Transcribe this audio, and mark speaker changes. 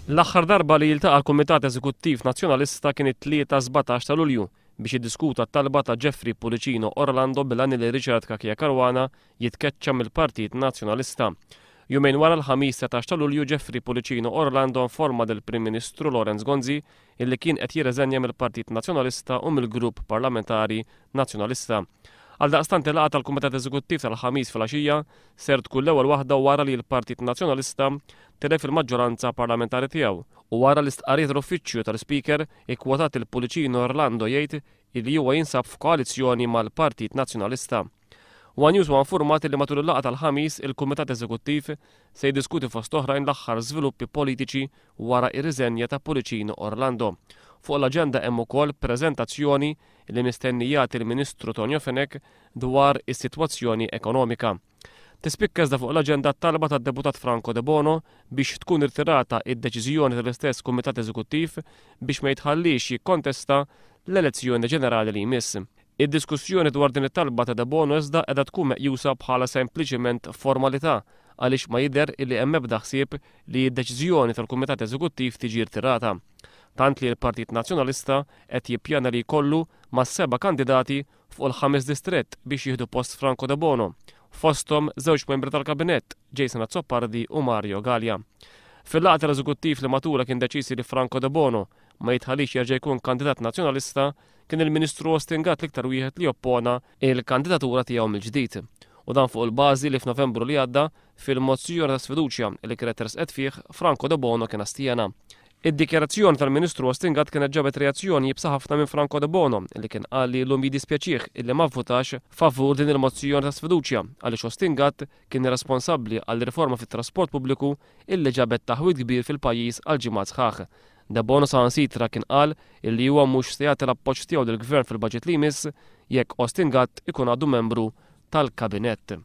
Speaker 1: L-aħħar darba li jiltaqa' l-Kumitat Eżekuttiv Nazzjonalista kien it-3-17 ta' Lulju biex jiddiskuta t-talba ta' Jeffrey Pulicino Orlando bil-għan li Richard Kakija Caruana jitkeċċa mill-Partit Nazzjonalista. Jumejn wara l-ħamis 17 ta' Lulju Jeffrey Pulicino Orlando informa lill-Prim Ministru Lorenz Gonzi illi kien qed jirreżenja mill-Partit Nazzjonalista u mill-Grupp Parlamentari Nazzjonalista. Għaldaqstant il-laqgħa tal-Kumitat Eżekuttiv tal-ħamis fil-għaxija ser tkun l-ewwel waħda wara li l-Partit Nazzjonalista telef il-maġġoranza parlamentari tiegħu u wara l-istqarrijiet tal-uffiċċju tal-Speaker ikkwotat il-Pulicino Orlando jgħid li huwa jinsab f'koalizzjoni mal-Partit Nazzjonalista. One News huwa infurmat li matul il-laqgħa tal-ħamis il-Kumitat Eżekuttiv se jiddiskuti fost oħrajn l-aħħar żviluppi politiċi wara ir-riżenja ta' Pulicino Orlando. Fuq l-aġenda hemm ukoll preżentazzjoni li mistennijat il-Ministru Tonio Fenek dwar is-sitwazzjoni ekonomika. Tispikka iżda fuq l-aġenda talba tad-Deputat Franco De Bono biex tkun irtirata id-deċiżjoni tal-istess Kumitat Eżekuttiv biex ma jitħallix jikkontesta l-elezzjoni ġenerali li jmiss. Id-diskussjoni dwar din it-talba ta' De Bono iżda qiegħda tkun meqjusa bħala sempliċiment formalità għaliex ma jidher illi hemm ebda ħsieb li d-deċiżjoni tal-Kumitat Eżekuttiv tiġi rtirata. Tant li l-Partit Nazzjonalista qed jippjana li jkollu ma' 7 kandidati fuq il-5 distrett biex jieħdu post Franco De Bono, fosthom żewġ membri tal-Kabinett, Jason Azzopardi u Mario Gallia. Fil-laqgħa tal-Eżekuttiv li matura kien deċisi li Franco De Bono ma jitħallix jerġa' jkun kandidat nazzjonalista, kien il-Ministru Ostingat l-iktar wieħed li oppona il-kandidatura tiegħu mill-ġdid. U dan fuq il-bażi li f'Novembru li għadda fil-mozzjoni ta' sfiduċja li kienet tersqet fih Franco De Bono kien astjena. Id-dikjarazzjoni tal-Ministru Ostingat kienet ġabet reazzjoni jibsa ħafna minn Franco De Bono li kien qal li l-lum jiddispjaċih illi ma vvutax favur din il-mozzjoni ta' sfiduċja għaliex Ostingat kien responsabbli għall riforma fit-trasport pubbliku illi ġabet taħwid kbir fil-pajjiż għal ġimgħat sħaħ. De Bono saħansitra kien qal illi huwa mhux se jagħti l-appoġġ tiegħu lill-Gvern fil-baġġett li jmiss jekk Ostingat ikun għadu membru tal-Kabinett.